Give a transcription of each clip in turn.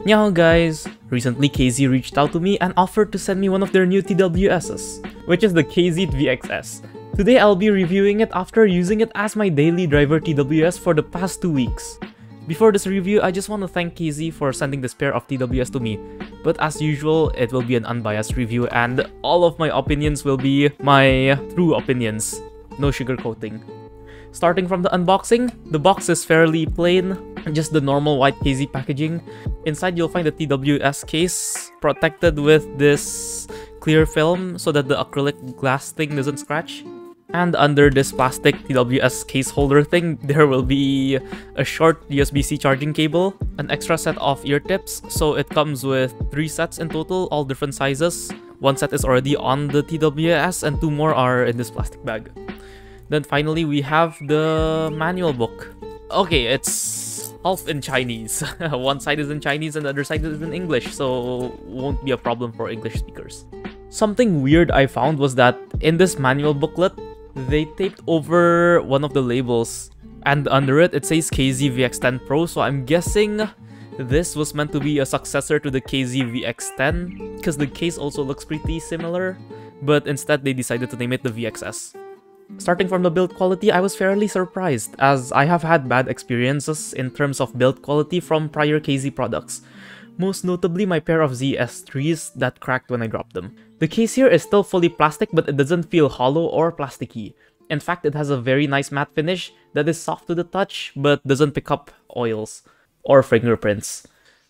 Yo guys! Recently KZ reached out to me and offered to send me one of their new TWS's, which is the KZ VXS. Today I'll be reviewing it after using it as my daily driver TWS for the past 2 weeks. Before this review, I just want to thank KZ for sending this pair of TWS to me, but as usual, it will be an unbiased review and all of my opinions will be my true opinions, no sugarcoating. Starting from the unboxing, the box is fairly plain, just the normal white KZ packaging. Inside you'll find the TWS case, protected with this clear film so that the acrylic glass thing doesn't scratch. And under this plastic TWS case holder thing, there will be a short USB-C charging cable, an extra set of ear tips, so it comes with 3 sets in total, all different sizes. 1 set is already on the TWS and 2 more are in this plastic bag. Then finally we have the manual book. Okay, it's half in Chinese. One side is in Chinese and the other side is in English, so won't be a problem for English speakers. Something weird I found was that in this manual booklet, they taped over one of the labels, and under it says KZ VX10 Pro, so I'm guessing this was meant to be a successor to the KZ VX10, because the case also looks pretty similar, but instead they decided to name it the VXS. Starting from the build quality, I was fairly surprised, as I have had bad experiences in terms of build quality from prior KZ products. Most notably my pair of ZS3s that cracked when I dropped them. The case here is still fully plastic, but it doesn't feel hollow or plasticky. In fact, it has a very nice matte finish that is soft to the touch, but doesn't pick up oils or fingerprints.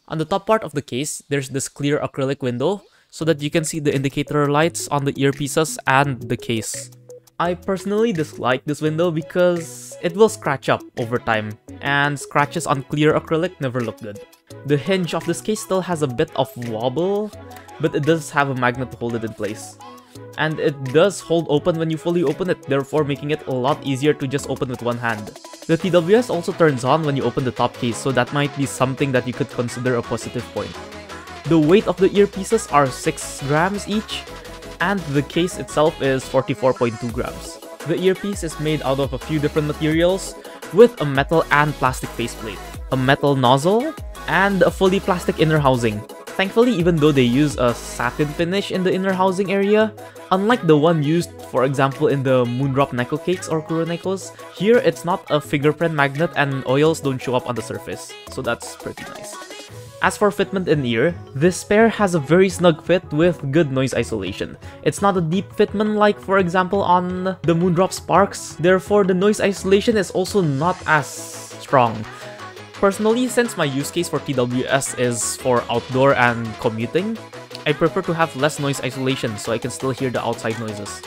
On the top part of the case, there's this clear acrylic window, so that you can see the indicator lights on the earpieces and the case. I personally dislike this window because it will scratch up over time, and scratches on clear acrylic never look good. The hinge of this case still has a bit of wobble, but it does have a magnet to hold it in place. And it does hold open when you fully open it, therefore making it a lot easier to just open with one hand. The TWS also turns on when you open the top case, so that might be something that you could consider a positive point. The weight of the earpieces are 6 grams each, and the case itself is 44.2 grams. The earpiece is made out of a few different materials, with a metal and plastic faceplate, a metal nozzle, and a fully plastic inner housing. Thankfully, even though they use a satin finish in the inner housing area, unlike the one used, for example, in the Moondrop Neko cakes or Kuronekos, here it's not a fingerprint magnet and oils don't show up on the surface, so that's pretty nice. As for fitment in ear, this pair has a very snug fit with good noise isolation. It's not a deep fitment like, for example, on the Moondrop Sparks, therefore the noise isolation is also not as strong. Personally, since my use case for TWS is for outdoor and commuting, I prefer to have less noise isolation so I can still hear the outside noises.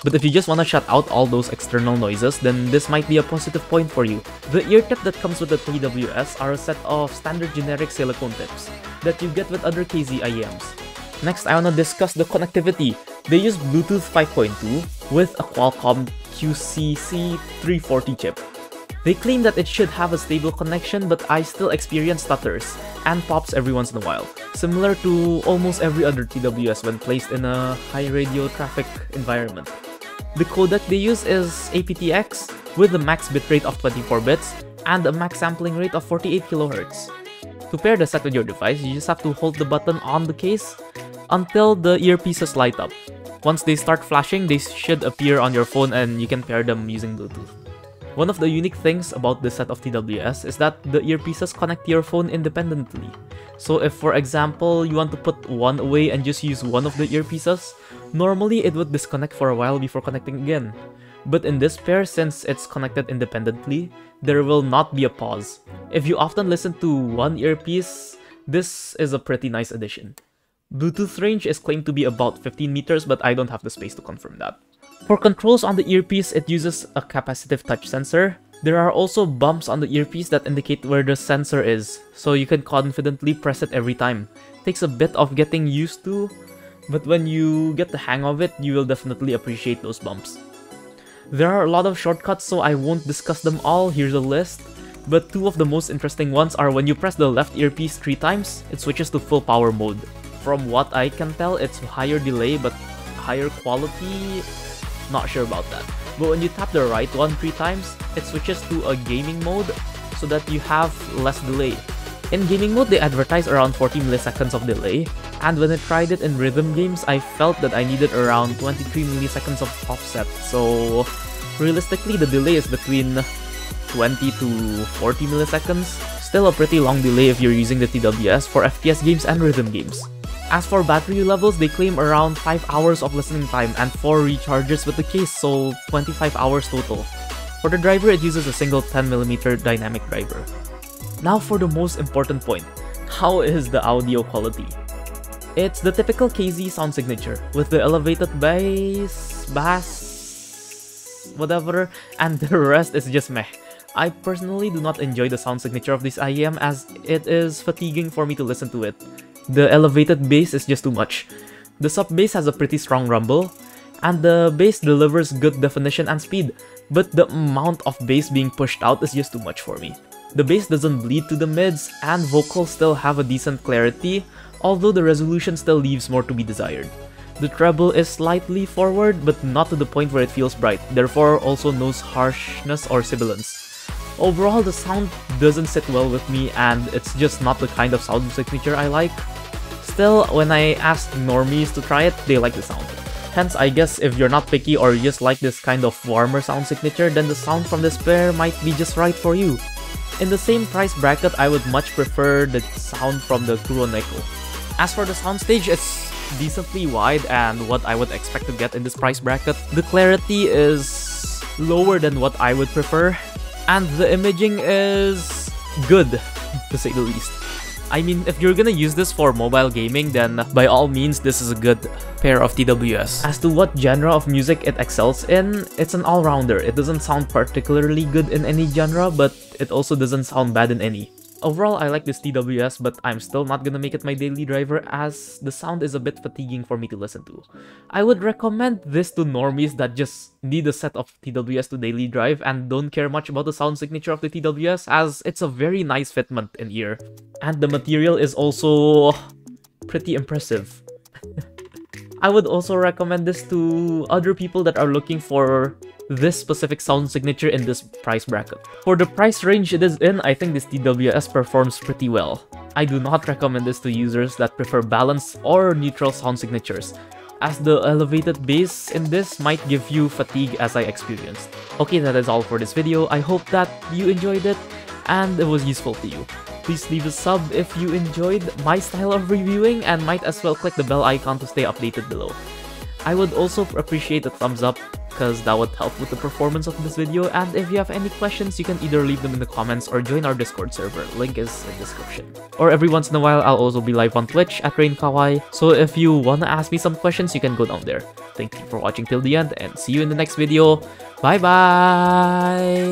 But if you just want to shut out all those external noises, then this might be a positive point for you. The ear tip that comes with the TWS are a set of standard generic silicone tips that you get with other KZ IEMs. Next, I want to discuss the connectivity. They use Bluetooth 5.2 with a Qualcomm QCC340 chip. They claim that it should have a stable connection, but I still experience stutters and pops every once in a while, similar to almost every other TWS when placed in a high radio traffic environment. The codec they use is aptX with a max bitrate of 24 bits and a max sampling rate of 48 kHz. To pair the set with your device, you just have to hold the button on the case until the earpieces light up. Once they start flashing, they should appear on your phone and you can pair them using Bluetooth. One of the unique things about this set of TWS is that the earpieces connect to your phone independently. So if, for example, you want to put one away and just use one of the earpieces, normally it would disconnect for a while before connecting again. But in this pair, since it's connected independently, there will not be a pause. If you often listen to one earpiece, this is a pretty nice addition. Bluetooth range is claimed to be about 15 meters, but I don't have the space to confirm that. For controls on the earpiece, it uses a capacitive touch sensor. There are also bumps on the earpiece that indicate where the sensor is, so you can confidently press it every time. Takes a bit of getting used to, but when you get the hang of it, you will definitely appreciate those bumps. There are a lot of shortcuts, so I won't discuss them all. Here's a list. But 2 of the most interesting ones are when you press the left earpiece 3 times, it switches to full power mode. From what I can tell, it's higher delay but higher quality. Not sure about that. But when you tap the right one 3 times, it switches to a gaming mode so that you have less delay. In gaming mode, they advertise around 40 milliseconds of delay, and when I tried it in rhythm games, I felt that I needed around 23 milliseconds of offset, so realistically the delay is between 20 to 40 milliseconds. Still a pretty long delay if you're using the TWS for FPS games and rhythm games. As for battery levels, they claim around 5 hours of listening time and 4 recharges with the case, so 25 hours total. For the driver, it uses a single 10mm dynamic driver. Now for the most important point, how is the audio quality? It's the typical KZ sound signature, with the elevated bass, whatever, and the rest is just meh. I personally do not enjoy the sound signature of this IEM as it is fatiguing for me to listen to it. The elevated bass is just too much. The sub-bass has a pretty strong rumble, and the bass delivers good definition and speed, but the amount of bass being pushed out is just too much for me. The bass doesn't bleed to the mids, and vocals still have a decent clarity, although the resolution still leaves more to be desired. The treble is slightly forward, but not to the point where it feels bright, therefore also no harshness or sibilance. Overall, the sound doesn't sit well with me, and it's just not the kind of sound signature I like. Still, when I asked normies to try it, they like the sound. Hence, I guess if you're not picky or you just like this kind of warmer sound signature, then the sound from this pair might be just right for you. In the same price bracket, I would much prefer the sound from the Kuroneko. As for the soundstage, it's decently wide and what I would expect to get in this price bracket. The clarity is lower than what I would prefer, and the imaging is good, to say the least. I mean, if you're gonna use this for mobile gaming, then by all means, this is a good pair of TWS. As to what genre of music it excels in, it's an all-rounder. It doesn't sound particularly good in any genre, but it also doesn't sound bad in any. Overall, I like this TWS, but I'm still not gonna make it my daily driver as the sound is a bit fatiguing for me to listen to. I would recommend this to normies that just need a set of TWS to daily drive and don't care much about the sound signature of the TWS, as it's a very nice fitment in ear. And the material is also pretty impressive. I would also recommend this to other people that are looking for this specific sound signature in this price bracket. For the price range it is in, I think this TWS performs pretty well. I do not recommend this to users that prefer balanced or neutral sound signatures, as the elevated bass in this might give you fatigue as I experienced. Okay, that is all for this video. I hope that you enjoyed it and it was useful to you. Please leave a sub if you enjoyed my style of reviewing, and might as well click the bell icon to stay updated below. I would also appreciate a thumbs up, because that would help with the performance of this video, and if you have any questions, you can either leave them in the comments or join our Discord server, link is in the description. Or every once in a while, I'll also be live on Twitch at RainKawaii, so if you wanna ask me some questions, you can go down there. Thank you for watching till the end, and see you in the next video. Bye bye!